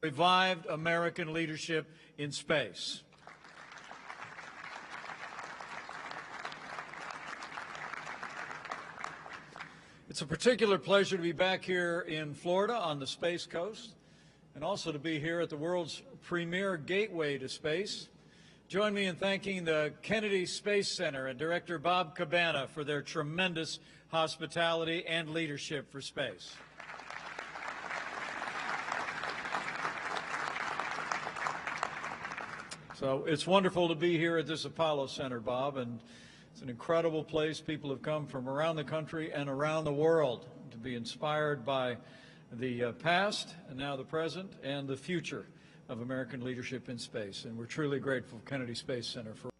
revived American leadership in space. It's a particular pleasure to be back here in Florida on the Space Coast, and also to be here at the world's premier gateway to space. Join me in thanking the Kennedy Space Center and Director Bob Cabana for their tremendous hospitality and leadership for space. So it's wonderful to be here at this Apollo Center, Bob, and it's an incredible place. People have come from around the country and around the world to be inspired by the past and now the present and the future of American leadership in space. And we're truly grateful, Kennedy Space Center, for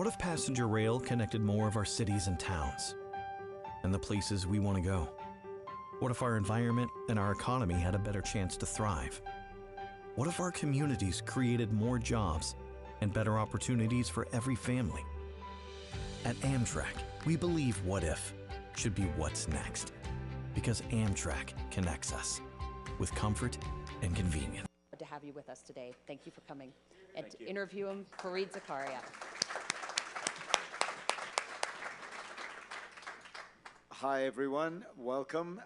What if passenger rail connected more of our cities and towns and the places we want to go? What if our environment and our economy had a better chance to thrive? What if our communities created more jobs and better opportunities for every family? At Amtrak, we believe what if should be what's next, because Amtrak connects us with comfort and convenience. To have you with us today. Thank you for coming. And to interview him, Fareed Zakaria. Hi, everyone. Welcome.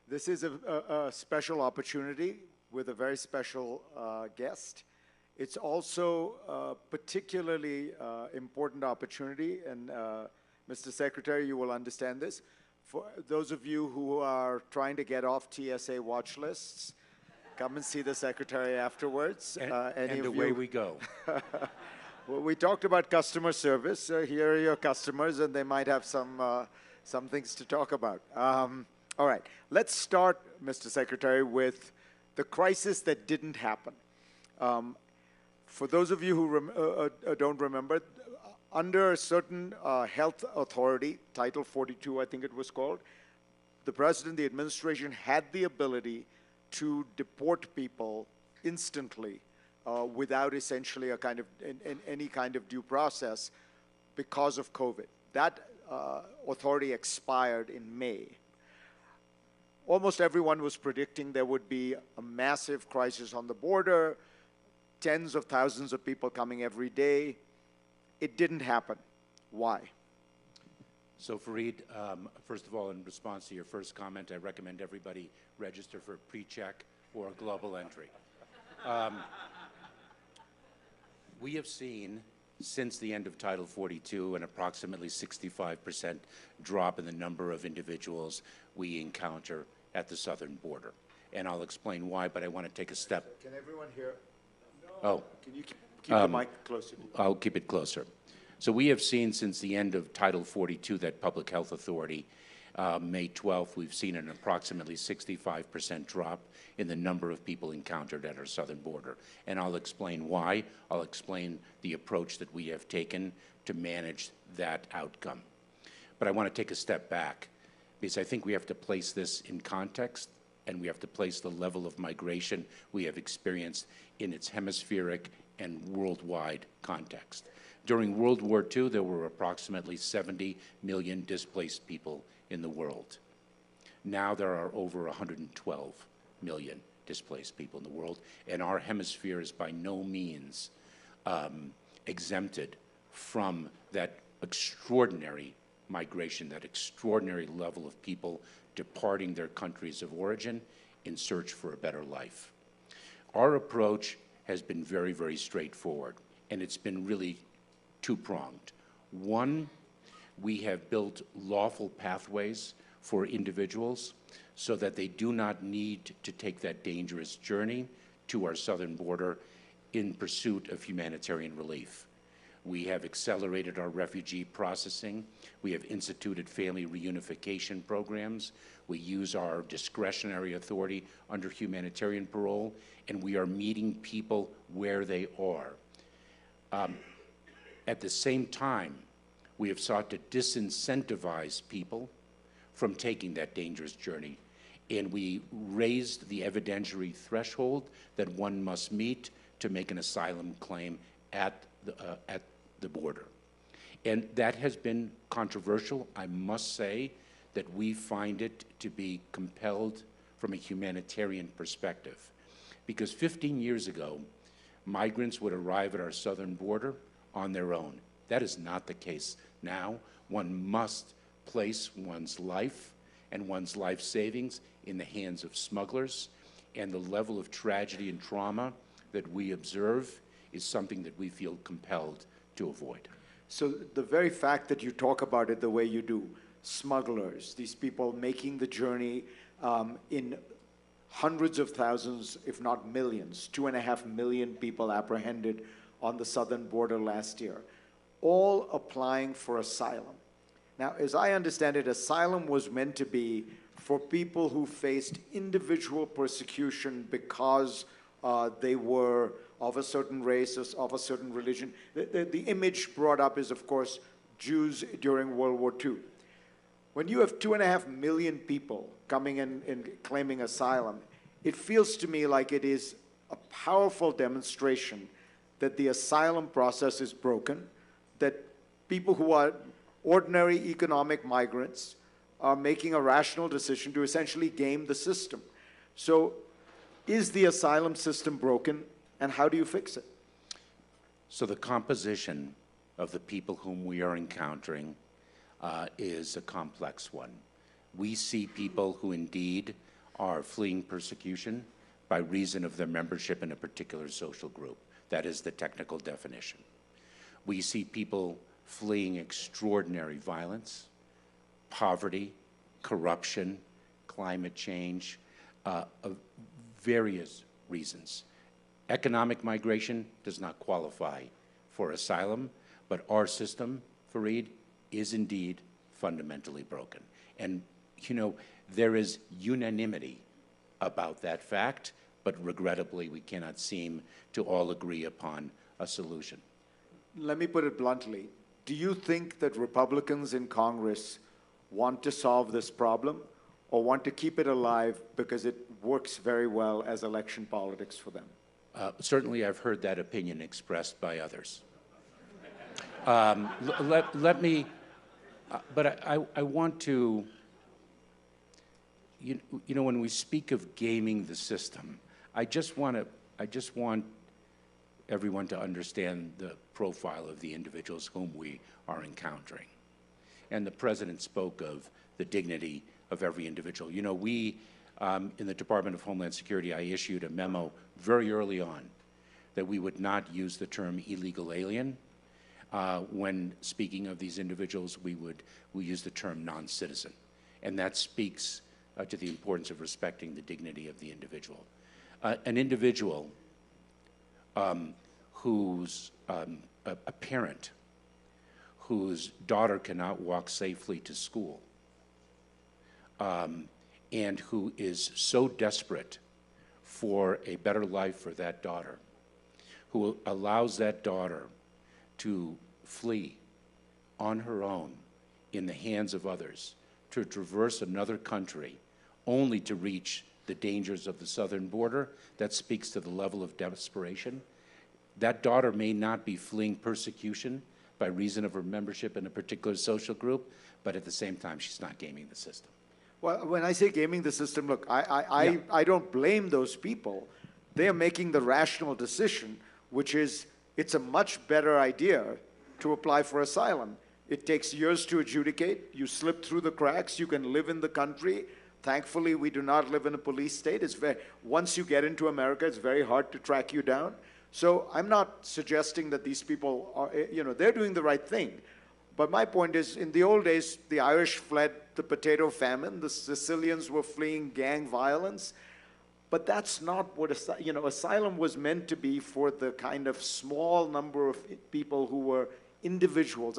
This is a special opportunity with a very special guest. It's also a particularly important opportunity, and Mr. Secretary, you will understand this. For those of you who are trying to get off TSA watch lists, come and see the Secretary afterwards. And away we go. Well, we talked about customer service. Here are your customers, and they might have some things to talk about. All right, let's start, Mr. Secretary, with the crisis that didn't happen. For those of you who don't remember, under a certain health authority, Title 42, I think it was called, the president, the administration had the ability to deport people instantly without essentially a kind of any kind of due process because of COVID. That authority expired in May. Almost everyone was predicting there would be a massive crisis on the border, tens of thousands of people coming every day. It didn't happen. Why? So Fareed, first of all, in response to your first comment, I recommend everybody register for a pre-check or a global entry. We have seen, since the end of Title 42, an approximately 65% drop in the number of individuals we encounter at the southern border. And I'll explain why, but I want to take a step. Can everyone hear? Oh. Can you keep the mic closer? I'll keep it closer. So we have seen since the end of Title 42, that public health authority, May 12th, we've seen an approximately 65% drop in the number of people encountered at our southern border. And I'll explain why. I'll explain the approach that we have taken to manage that outcome. But I want to take a step back, because I think we have to place this in context, and we have to place the level of migration we have experienced in its hemispheric and worldwide context. During World War II, there were approximately 70 million displaced people in the world. Now there are over 112 million displaced people in the world, and our hemisphere is by no means exempted from that extraordinary migration, that extraordinary level of people departing their countries of origin in search for a better life. Our approach has been very, very straightforward, and it's been really two-pronged. One, we have built lawful pathways for individuals so that they do not need to take that dangerous journey to our southern border in pursuit of humanitarian relief. We have accelerated our refugee processing. We have instituted family reunification programs. We use our discretionary authority under humanitarian parole, and we are meeting people where they are. At the same time, we have sought to disincentivize people from taking that dangerous journey, and we raised the evidentiary threshold that one must meet to make an asylum claim at the border. And that has been controversial. I must say that we find it to be compelled from a humanitarian perspective, because 15 years ago, migrants would arrive at our southern border on their own. That is not the case now. One must place one's life and one's life savings in the hands of smugglers, and the level of tragedy and trauma that we observe is something that we feel compelled to avoid. So the very fact that you talk about it the way you do, smugglers, these people making the journey in hundreds of thousands, if not millions, 2.5 million people apprehended on the southern border last year, all applying for asylum. Now, as I understand it, asylum was meant to be for people who faced individual persecution because they were of a certain race, of a certain religion. The image brought up is, of course, Jews during World War II. When you have 2.5 million people coming in and claiming asylum, it feels to me like it is a powerful demonstration that the asylum process is broken, that people who are ordinary economic migrants are making a rational decision to essentially game the system. So is the asylum system broken, and how do you fix it? So the composition of the people whom we are encountering is a complex one. We see people who indeed are fleeing persecution by reason of their membership in a particular social group. That is the technical definition. We see people fleeing extraordinary violence, poverty, corruption, climate change, of various reasons. Economic migration does not qualify for asylum, but our system, Fareed, is indeed fundamentally broken. And, you know, there is unanimity about that fact, but regrettably, we cannot seem to all agree upon a solution. Let me put it bluntly. Do you think that Republicans in Congress want to solve this problem, or want to keep it alive because it works very well as election politics for them? Certainly, I've heard that opinion expressed by others. Let me, but I want to, you know, when we speak of gaming the system, I just want everyone to understand the profile of the individuals whom we are encountering. And the President spoke of the dignity of every individual. You know, we, in the Department of Homeland Security, I issued a memo very early on that we would not use the term illegal alien. When speaking of these individuals, we use the term non-citizen. And that speaks to the importance of respecting the dignity of the individual. An individual who's a parent whose daughter cannot walk safely to school, and who is so desperate for a better life for that daughter, who allows that daughter to flee on her own in the hands of others, to traverse another country only to reach the dangers of the southern border, that speaks to the level of desperation. That daughter may not be fleeing persecution by reason of her membership in a particular social group, but at the same time, she's not gaming the system. Well, when I say gaming the system, look, I don't blame those people. They are making the rational decision, which is it's a much better idea to apply for asylum. It takes years to adjudicate. You slip through the cracks. You can live in the country. Thankfully, we do not live in a police state. Once you get into America, it's very hard to track you down. So I'm not suggesting that these people are, they're doing the right thing. But my point is, in the old days, the Irish fled the potato famine. The Sicilians were fleeing gang violence. But that's not what, asylum was meant to be for the kind of small number of people who were individuals.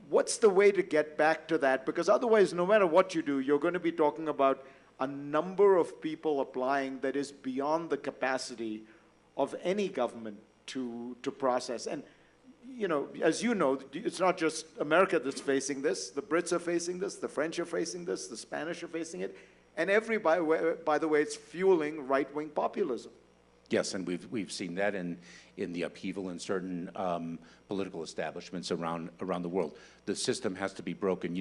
What's the way to get back to that? Because otherwise, no matter what you do, you're going to be talking about a number of people applying that is beyond the capacity of any government to process. And, as you know, it's not just America that's facing this. The Brits are facing this. The French are facing this. The Spanish are facing it. And by the way, it's fueling right-wing populism. Yes, and we've seen that in the upheaval in certain political establishments around the world. The system has to be broken.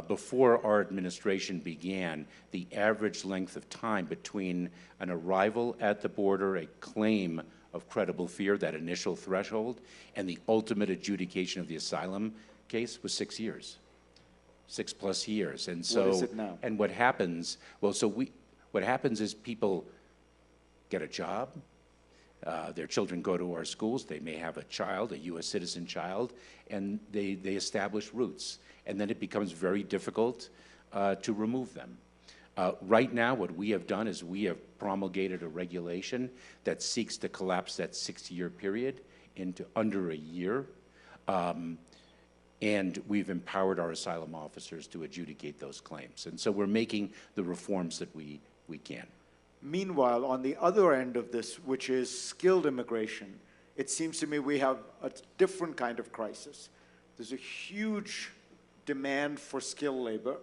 Before our administration began, the average length of time between an arrival at the border, a claim of credible fear, that initial threshold, and the ultimate adjudication of the asylum case was 6 years. 6+ years. And so, what is it now? And what happens, what happens is people get a job, their children go to our schools, they may have a child, a U.S. citizen child, and they establish roots. And then it becomes very difficult to remove them. Right now, what we have done is we have promulgated a regulation that seeks to collapse that 6-year period into under a year. And we've empowered our asylum officers to adjudicate those claims. And so we're making the reforms that we can. Meanwhile, on the other end of this, which is skilled immigration, it seems to me we have a different kind of crisis. There's a huge demand for skilled labor.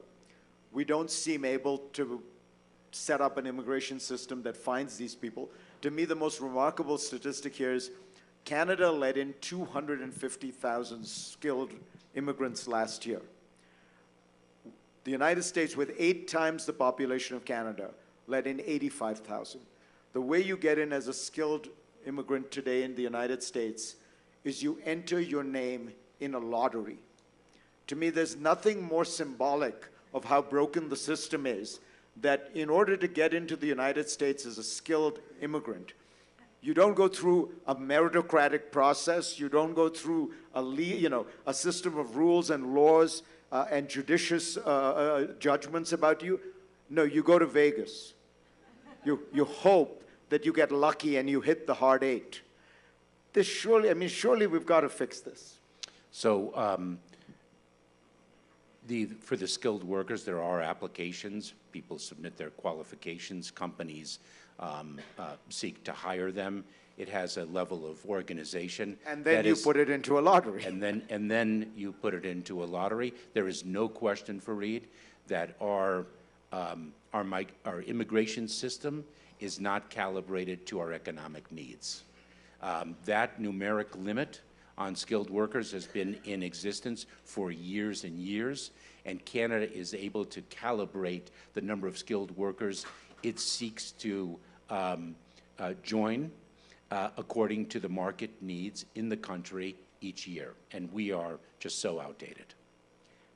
We don't seem able to set up an immigration system that finds these people. To me, the most remarkable statistic here is Canada let in 250,000 skilled immigrants last year. The United States, with 8 times the population of Canada, let in 85,000. The way you get in as a skilled immigrant today in the United States is you enter your name in a lottery. To me, there's nothing more symbolic of how broken the system is, that in order to get into the United States as a skilled immigrant, you don't go through a meritocratic process, you don't go through a system of rules and laws and judicious judgments about you. No, you go to Vegas. You hope that you get lucky and you hit the hard 8. This surely we've got to fix this. So for the skilled workers, there are applications. People submit their qualifications. Companies seek to hire them. It has a level of organization. And then you put it into a lottery. And then you put it into a lottery. There is no question, Fareed, that our immigration system is not calibrated to our economic needs. That numeric limit on skilled workers has been in existence for years and years, and Canada is able to calibrate the number of skilled workers it seeks to join according to the market needs in the country each year, and we are just so outdated.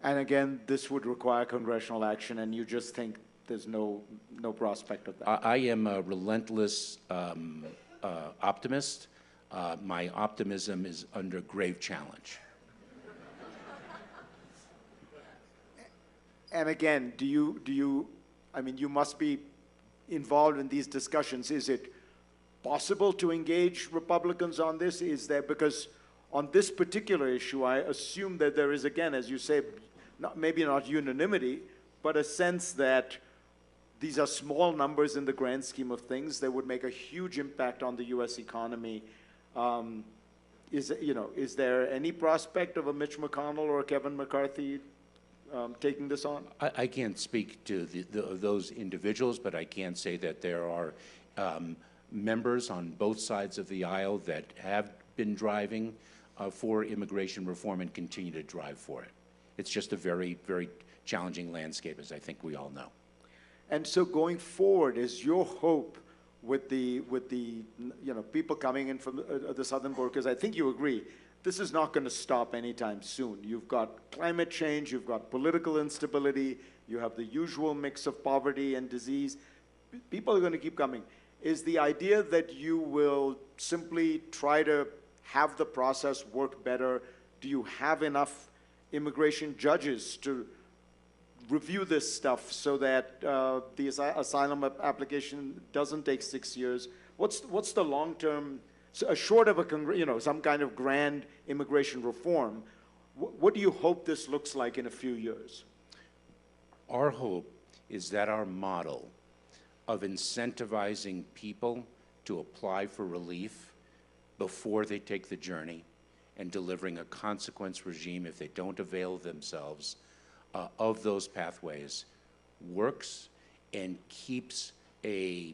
And again, this would require congressional action, and you just think there's no prospect of that? I am a relentless optimist. My optimism is under grave challenge. And again, you must be involved in these discussions. Is it possible to engage Republicans on this? Is there, because on this particular issue, I assume that there is, again, as you say, maybe not unanimity, but a sense that these are small numbers in the grand scheme of things. They would make a huge impact on the U.S. economy. Is there any prospect of a Mitch McConnell or a Kevin McCarthy taking this on? I can't speak to those individuals, but I can say that there are members on both sides of the aisle that have been driving for immigration reform and continue to drive for it. It's just a very, very challenging landscape, as I think we all know. And so going forward, is your hope with the people coming in from the southern border, because I think you agree, this is not going to stop anytime soon. You've got climate change, you've got political instability, you have the usual mix of poverty and disease. People are going to keep coming. Is the idea that you will simply try to have the process work better? Do you have enough immigration judges to review this stuff so that the asylum application doesn't take 6 years? What's the long-term, short of some kind of grand immigration reform, what do you hope this looks like in a few years? Our hope is that our model of incentivizing people to apply for relief before they take the journey and delivering a consequence regime if they don't avail themselves of those pathways works and keeps a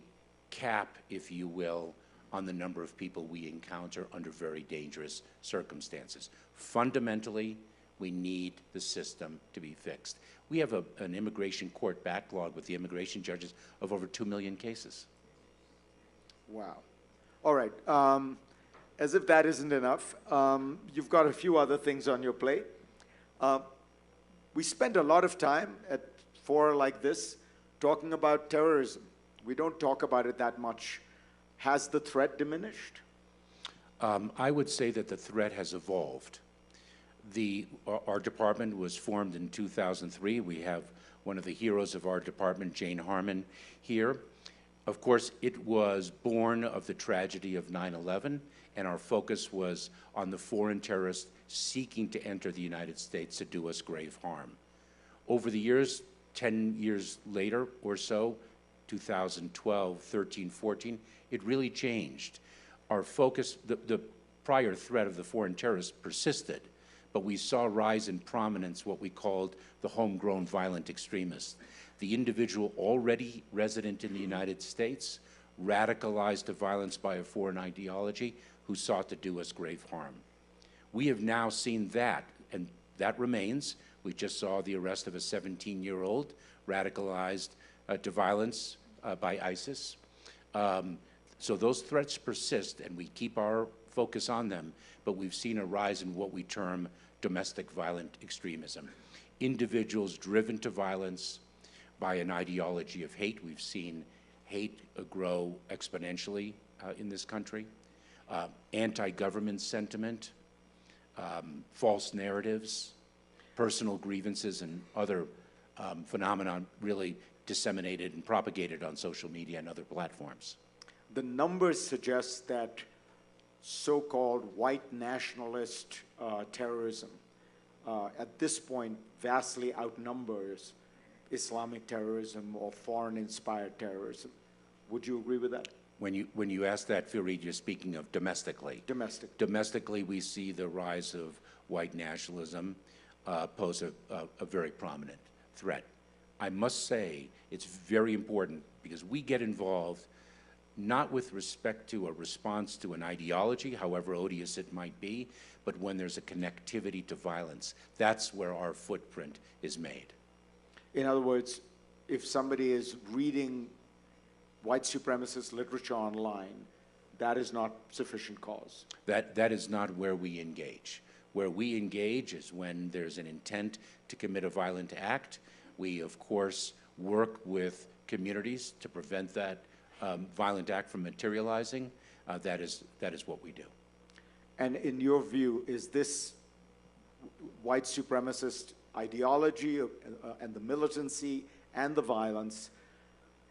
cap, if you will, on the number of people we encounter under very dangerous circumstances. Fundamentally, we need the system to be fixed. We have an immigration court backlog with the immigration judges of over 2 million cases. Wow. All right. As if that isn't enough, you've got a few other things on your plate. We spend a lot of time at fora like this talking about terrorism. We don't talk about it that much. Has the threat diminished? I would say that the threat has evolved. Our department was formed in 2003. We have one of the heroes of our department, Jane Harmon, here. Of course, it was born of the tragedy of 9/11, and our focus was on the foreign terrorists seeking to enter the United States to do us grave harm. Over the years, 10 years later or so, 2012, 13, 14, it really changed. Our focus, the prior threat of the foreign terrorists persisted, but we saw rise in prominence what we called the homegrown violent extremists. The individual already resident in the United States, radicalized to violence by a foreign ideology, who sought to do us grave harm. We have now seen that, and that remains. We just saw the arrest of a 17-year-old radicalized to violence by ISIS. So those threats persist, and we keep our focus on them, but we've seen a rise in what we term domestic violent extremism. Individuals driven to violence by an ideology of hate. We've seen hate grow exponentially in this country. Anti-government sentiment, false narratives, personal grievances, and other phenomena really disseminated and propagated on social media and other platforms. The numbers suggest that so-called white nationalist terrorism at this point vastly outnumbers Islamic terrorism or foreign-inspired terrorism. Would you agree with that? When you ask that, Fareed, you're speaking of domestically. Domestic. Domestically, we see the rise of white nationalism pose a very prominent threat. I must say it's very important because we get involved not with respect to a response to an ideology, however odious it might be, but when there's a connectivity to violence. That's where our footprint is made. In other words, if somebody is reading white supremacist literature online, that is not sufficient cause. That is not where we engage. Where we engage is when there's an intent to commit a violent act. We, of course, work with communities to prevent that violent act from materializing. That is what we do. And in your view, is this white supremacist ideology and the militancy and the violence,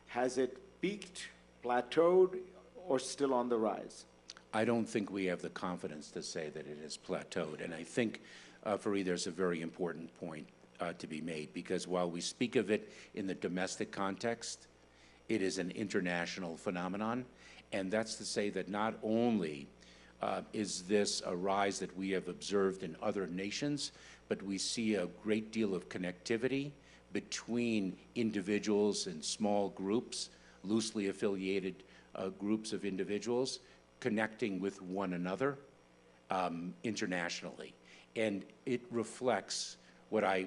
has it peaked, plateaued, or still on the rise? I don't think we have the confidence to say that it has plateaued. And I think, Fareed, there's a very important point to be made, because while we speak of it in the domestic context, it is an international phenomenon. And that's to say that not only is this a rise that we have observed in other nations, but we see a great deal of connectivity between individuals and small groups, loosely affiliated groups of individuals, connecting with one another internationally. And it reflects what I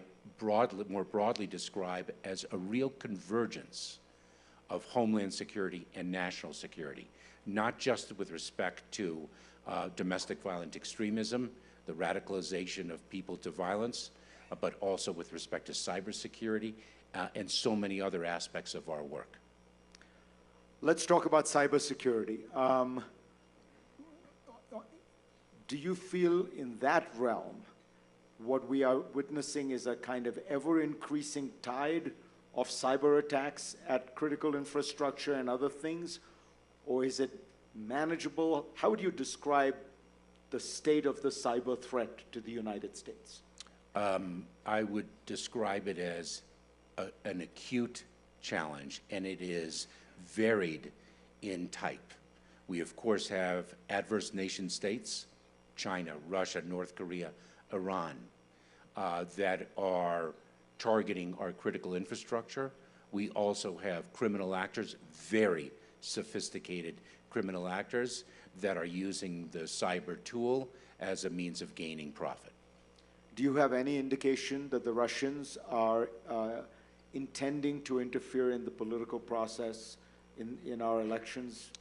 more broadly describe as a real convergence of homeland security and national security, not just with respect to domestic violent extremism, the radicalization of people to violence, but also with respect to cybersecurity and so many other aspects of our work. Let's talk about cybersecurity. Do you feel in that realm what we are witnessing is a kind of ever-increasing tide of cyber attacks at critical infrastructure and other things, or is it manageable? How would you describe the state of the cyber threat to the United States? I would describe it as an acute challenge, and it is varied in type. We, of course, have adverse nation states, China, Russia, North Korea, Iran, that are targeting our critical infrastructure. We also have criminal actors, very sophisticated criminal actors, that are using the cyber tool as a means of gaining profit. Do you have any indication that the Russians are intending to interfere in the political process in our elections?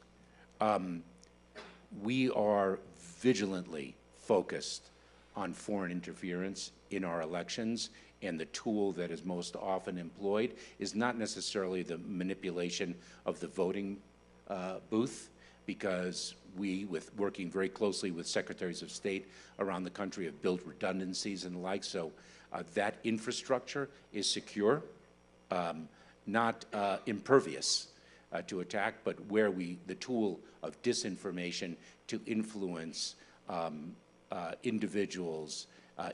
We are vigilantly focused on foreign interference in our elections, and the tool that is most often employed is not necessarily the manipulation of the voting booth, because we, with working very closely with secretaries of state around the country, have built redundancies and the like, so that infrastructure is secure, not impervious to attack, but where the tool of disinformation to influence individuals'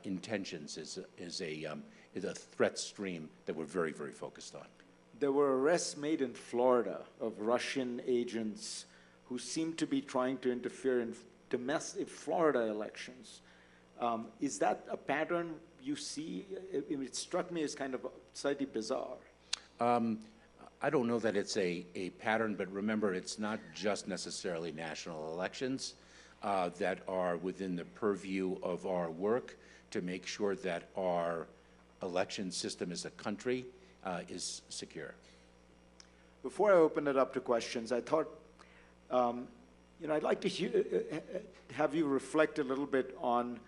intentions is a threat stream that we're very, very focused on. there were arrests made in Florida of Russian agents who seemed to be trying to interfere in domestic Florida elections. Is that a pattern you see? It struck me as kind of slightly bizarre. I don't know that it's a pattern, but remember, it's not just necessarily national elections that are within the purview of our work to make sure that our election system as a country is secure. Before I open it up to questions, I thought, I'd like to have you reflect a little bit on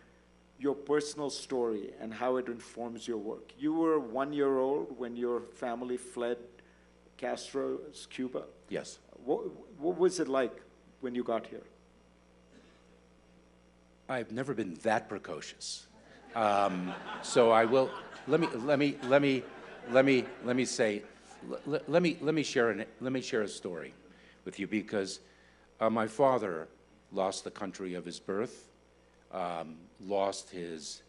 your personal story and how it informs your work. You were 1 year old when your family fled Castro's Cuba. Yes. What was it like when you got here? I've never been that precocious. So I will, let me share a story with you, because my father lost the country of his birth, lost his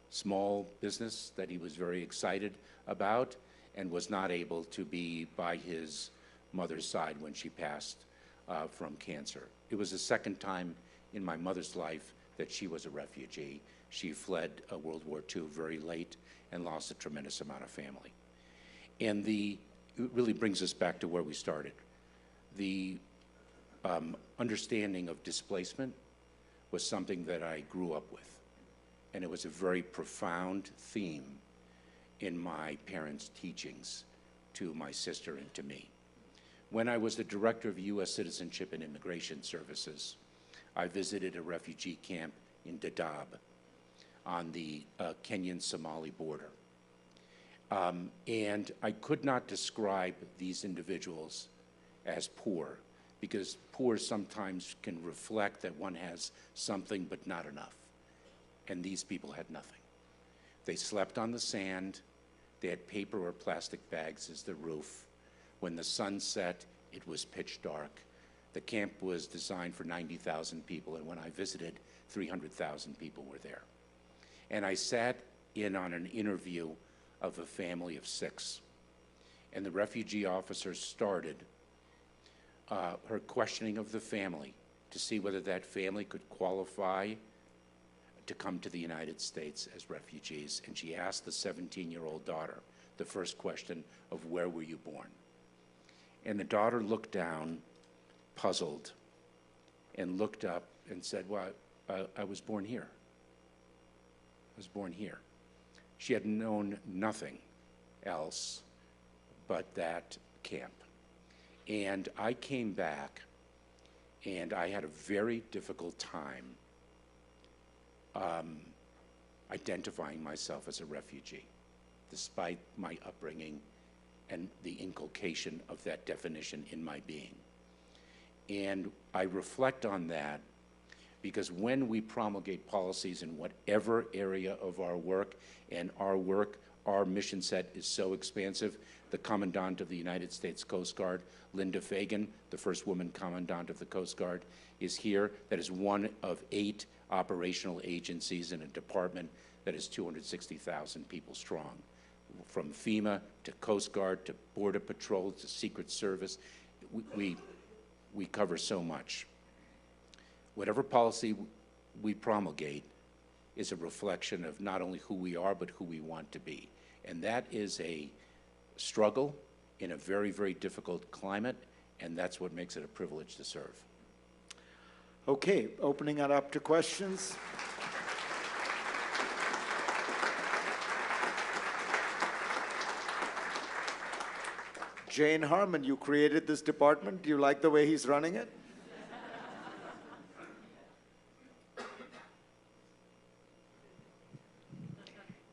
small business that he was very excited about, and was not able to be by his mother's side when she passed from cancer. It was the second time in my mother's life that she was a refugee. She fled World War II very late and lost a tremendous amount of family. And it really brings us back to where we started. The understanding of displacement was something that I grew up with. And it was a very profound theme in my parents' teachings to my sister and to me. When I was the director of U.S. Citizenship and Immigration Services, I visited a refugee camp in Dadaab on the Kenyan-Somali border. And I could not describe these individuals as poor, because poor sometimes can reflect that one has something but not enough. And these people had nothing. They slept on the sand. They had paper or plastic bags as the roof. When the sun set, it was pitch dark. The camp was designed for 90,000 people, and when I visited, 300,000 people were there. And I sat in on an interview of a family of 6. And the refugee officer started her questioning of the family to see whether that family could qualify to come to the United States as refugees. And she asked the 17-year-old daughter the first question of, where were you born? And the daughter looked down, puzzled, and looked up and said, well, I was born here. I was born here. She had known nothing else but that camp. And I came back, and I had a very difficult time identifying myself as a refugee, despite my upbringing and the inculcation of that definition in my being. And I reflect on that because when we promulgate policies in whatever area of our work, and our mission set is so expansive, the Commandant of the United States Coast Guard, Linda Fagan, the first woman Commandant of the Coast Guard, is here. That is one of 8 operational agencies in a department that is 260,000 people strong. From FEMA to Coast Guard to Border Patrol to Secret Service, we cover so much. Whatever policy we promulgate is a reflection of not only who we are, but who we want to be. And that is a struggle in a very, very difficult climate, and that's what makes it a privilege to serve. Okay, opening it up to questions. Jane Harmon, you created this department. Do you like the way he's running it?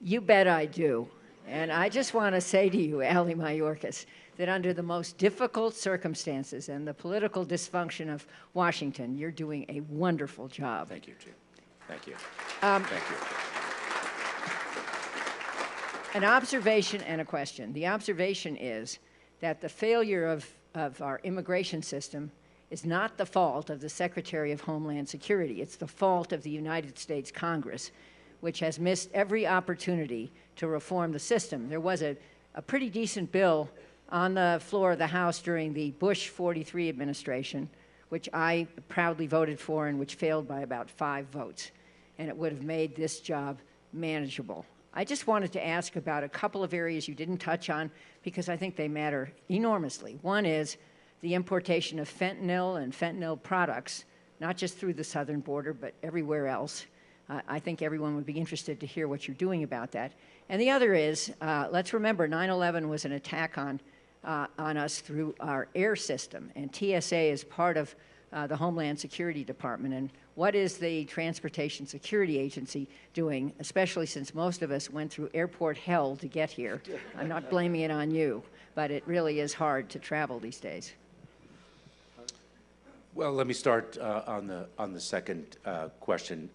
You bet I do. And I just want to say to you, Alejandro Mayorkas, that under the most difficult circumstances and the political dysfunction of Washington, you're doing a wonderful job. Thank you, Jim. Thank you. Thank you. An observation and a question. The observation is that the failure of our immigration system is not the fault of the Secretary of Homeland Security. It's the fault of the United States Congress, which has missed every opportunity to reform the system. There was a pretty decent bill on the floor of the House during the Bush 43 administration, which I proudly voted for and which failed by about 5 votes. And it would have made this job manageable. I just wanted to ask about a couple of areas you didn't touch on because I think they matter enormously. One is the importation of fentanyl and fentanyl products, not just through the southern border, but everywhere else. I think everyone would be interested to hear what you're doing about that. And the other is, let's remember 9/11 was an attack on us through our air system, and TSA is part of the Homeland Security Department. And what is the Transportation Security Agency doing, especially since most of us went through airport hell to get here? I'm not blaming it on you, but it really is hard to travel these days. Well, let me start on the second question.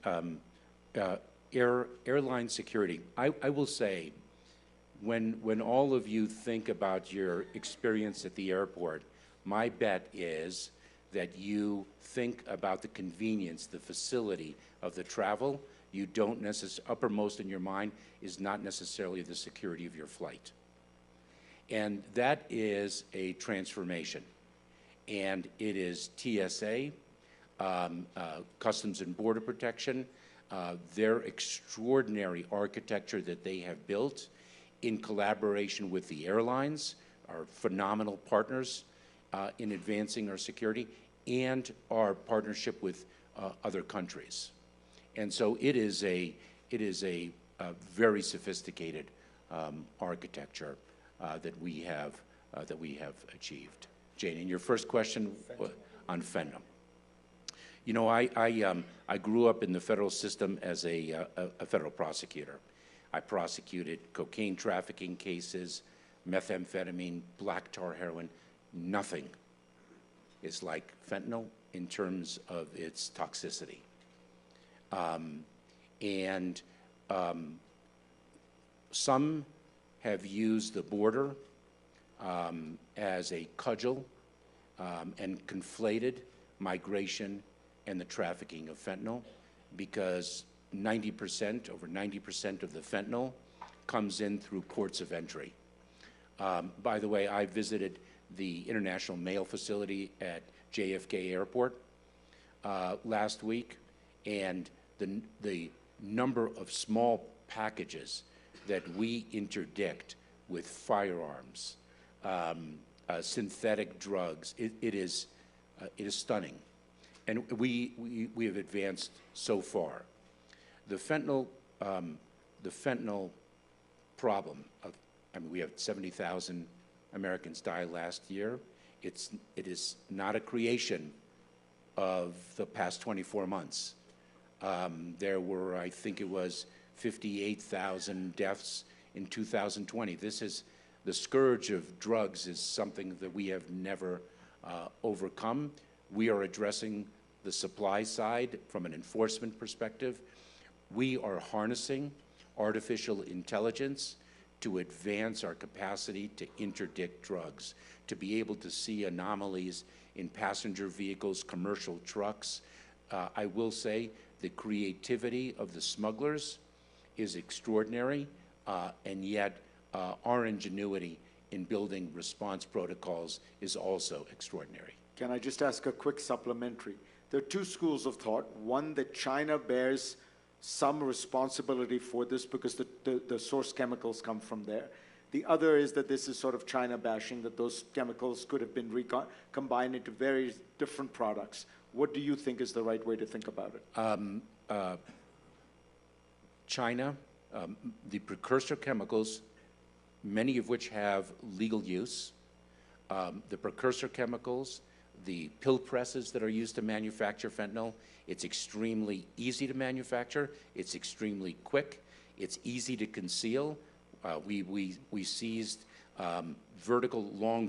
Airline security. I will say, when all of you think about your experience at the airport, my bet is that you think about the convenience, the facility of the travel. You don't necessarily, uppermost in your mind is not necessarily the security of your flight. And that is a transformation. And it is TSA, Customs and Border Protection, their extraordinary architecture that they have built in collaboration with the airlines, our phenomenal partners in advancing our security, and our partnership with other countries. And so it is a very sophisticated architecture that we have achieved. Jane, in your first question on fentanyl. You know, I grew up in the federal system as a federal prosecutor. I prosecuted cocaine trafficking cases, methamphetamine, black tar heroin. Nothing is like fentanyl in terms of its toxicity. Some have used the border as a cudgel and conflated migration and the trafficking of fentanyl, because 90%, over 90% of the fentanyl comes in through ports of entry. By the way, I visited the International Mail Facility at JFK Airport last week, and the number of small packages that we interdict with firearms, synthetic drugs, it is stunning. And we have advanced so far. The fentanyl problem I mean, we have 70,000 Americans die last year. It is not a creation of the past 24 months. There were, I think it was 58,000 deaths in 2020. This is, the scourge of drugs is something that we have never overcome. We are addressing the supply side from an enforcement perspective. We are harnessing artificial intelligence to advance our capacity to interdict drugs, to be able to see anomalies in passenger vehicles, commercial trucks. I will say the creativity of the smugglers is extraordinary, and yet our ingenuity in building response protocols is also extraordinary. Can I just ask a quick supplementary? There are two schools of thought. One, that China bears some responsibility for this because the source chemicals come from there. The other is that this is sort of China bashing, that those chemicals could have been combined into very different products. What do you think is the right way to think about it? China, the precursor chemicals, many of which have legal use, the precursor chemicals, the pill presses that are used to manufacture fentanyl, it's extremely easy to manufacture, it's extremely quick, it's easy to conceal. We seized long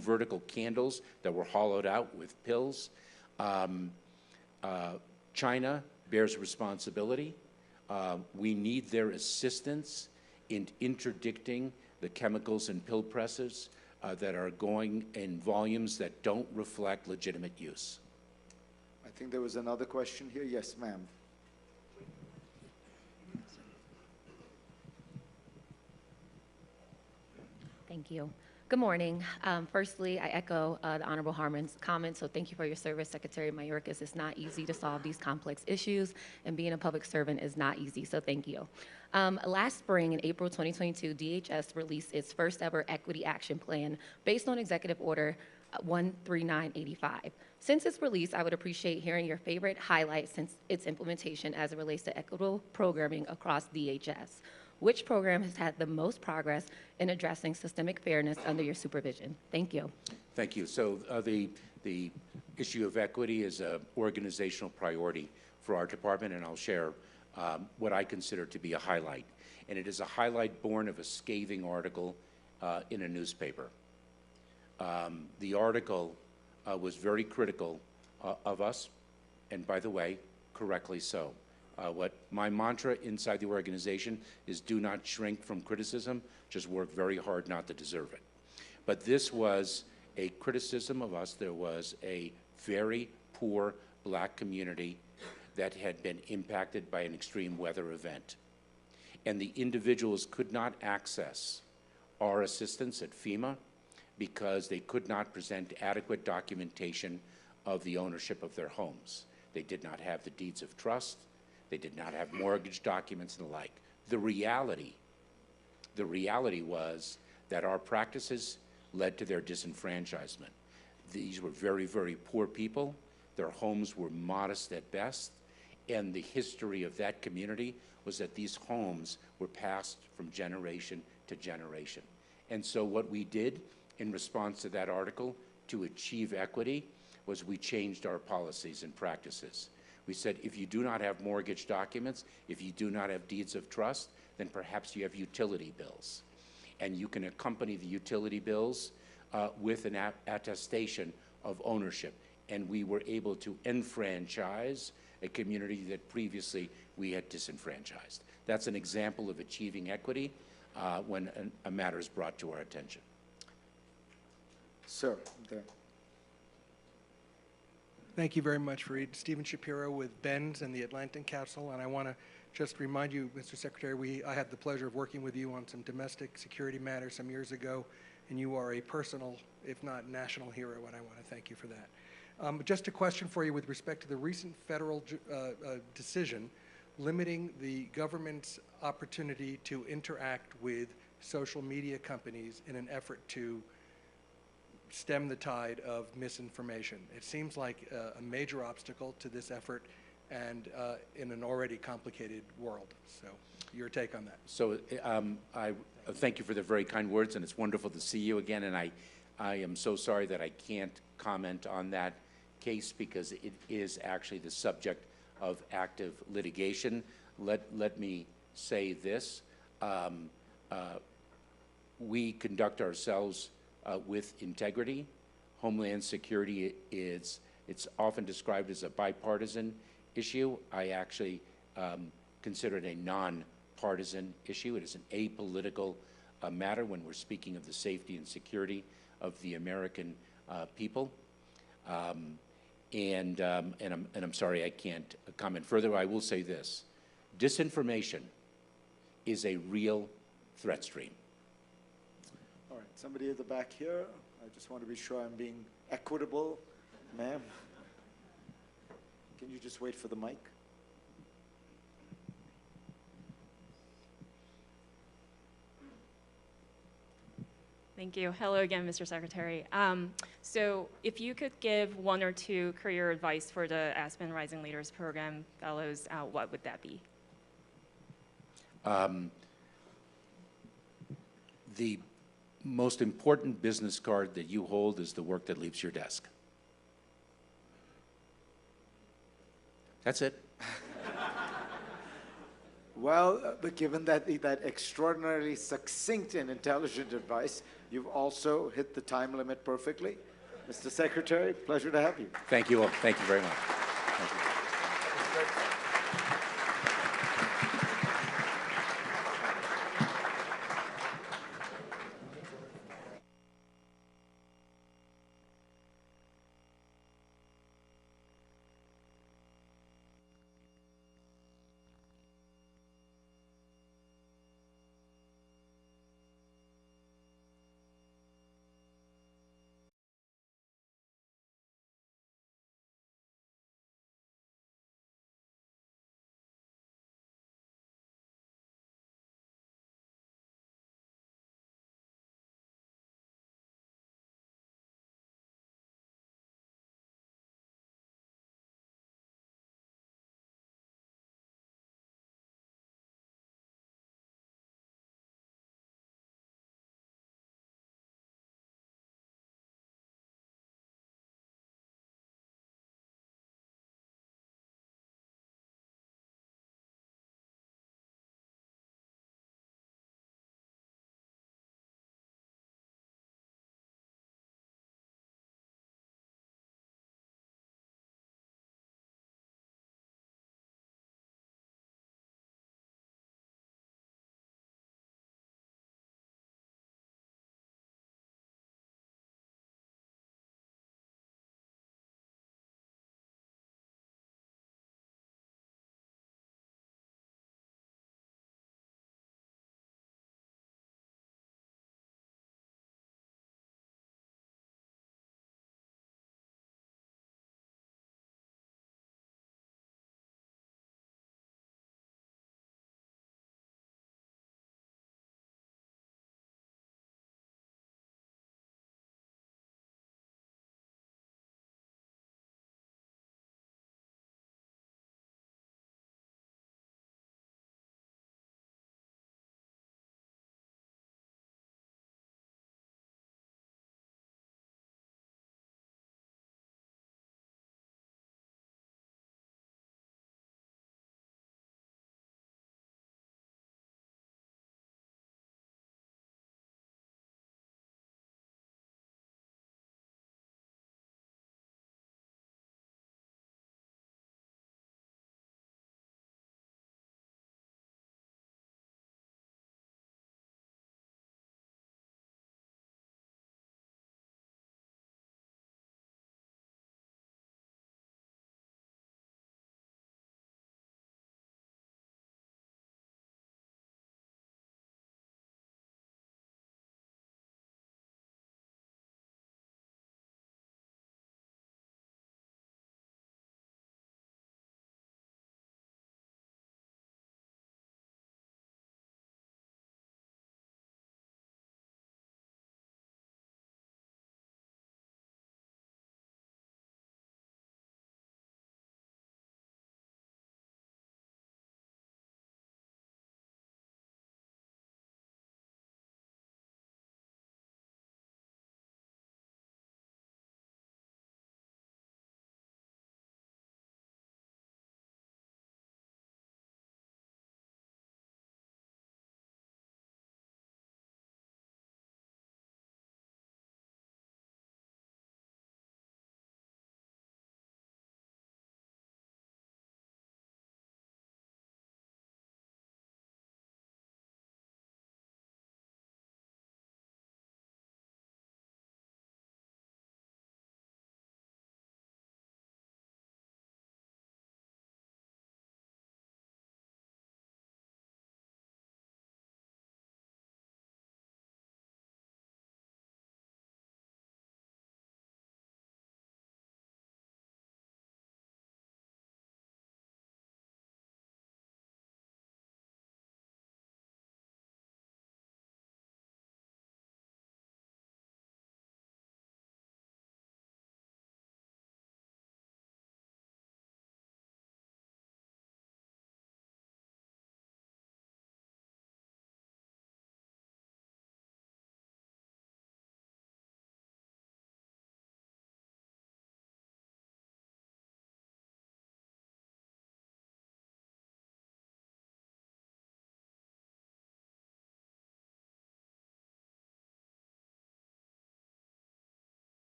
vertical candles that were hollowed out with pills. China bears responsibility. We need their assistance in interdicting the chemicals and pill presses that are going in volumes that don't reflect legitimate use. I think there was another question here. Yes, ma'am. Thank you. Good morning. Firstly, I echo the Honorable Harmon's comments, so thank you for your service, Secretary Mayorkas. It's not easy to solve these complex issues, and being a public servant is not easy, so thank you. Last spring, in April 2022, DHS released its first ever equity action plan based on Executive Order 13985. Since its release, I would appreciate hearing your favorite highlights since its implementation as it relates to equitable programming across DHS. Which program has had the most progress in addressing systemic fairness under your supervision? Thank you. Thank you. So the issue of equity is an organizational priority for our department, and I'll share what I consider to be a highlight. And it is a highlight born of a scathing article in a newspaper. The article was very critical of us, and by the way, correctly so. What my mantra inside the organization is do not shrink from criticism, just work very hard not to deserve it. But this was a criticism of us. There was a very poor black community that had been impacted by an extreme weather event. And the individuals could not access our assistance at FEMA because they could not present adequate documentation of the ownership of their homes. They did not have the deeds of trust. They did not have mortgage documents and the like. The reality was that our practices led to their disenfranchisement. These were very, very poor people. Their homes were modest at best. And the history of that community was that these homes were passed from generation to generation. And so what we did in response to that article to achieve equity was we changed our policies and practices. We said, if you do not have mortgage documents, if you do not have deeds of trust, then perhaps you have utility bills. And you can accompany the utility bills with an attestation of ownership. And we were able to enfranchise a community that previously we had disenfranchised. That's an example of achieving equity when a matter is brought to our attention. Sir, there. Thank you very much, Fareed. Stephen Shapiro with BENS and the Atlantic Council, and I want to just remind you, Mr. Secretary, I had the pleasure of working with you on some domestic security matters some years ago, and you are a personal, if not national hero, and I want to thank you for that. Just a question for you with respect to the recent federal decision limiting the government's opportunity to interact with social media companies in an effort to stem the tide of misinformation. It seems like a major obstacle to this effort and in an already complicated world. So your take on that. So I thank you for the very kind words, and it's wonderful to see you again. And I am so sorry that I can't comment on that case because it is actually the subject of active litigation. Let me say this. We conduct ourselves with integrity. Homeland Security it's often described as a bipartisan issue. I actually consider it a non-partisan issue. It is an apolitical matter when we're speaking of the safety and security of the American people. And I'm sorry I can't comment further. I will say this. Disinformation is a real threat stream. All right, somebody at the back here. I just want to be sure I'm being equitable. Ma'am, can you just wait for the mic? Thank you. Hello again, Mr. Secretary. So if you could give one or two career advice for the Aspen Rising Leaders Program fellows, what would that be? The most important business card that you hold is the work that leaves your desk. That's it. Well, but given that extraordinarily succinct and intelligent advice, you've also hit the time limit perfectly. Mr. Secretary, pleasure to have you. Thank you all. Thank you very much. Thank you.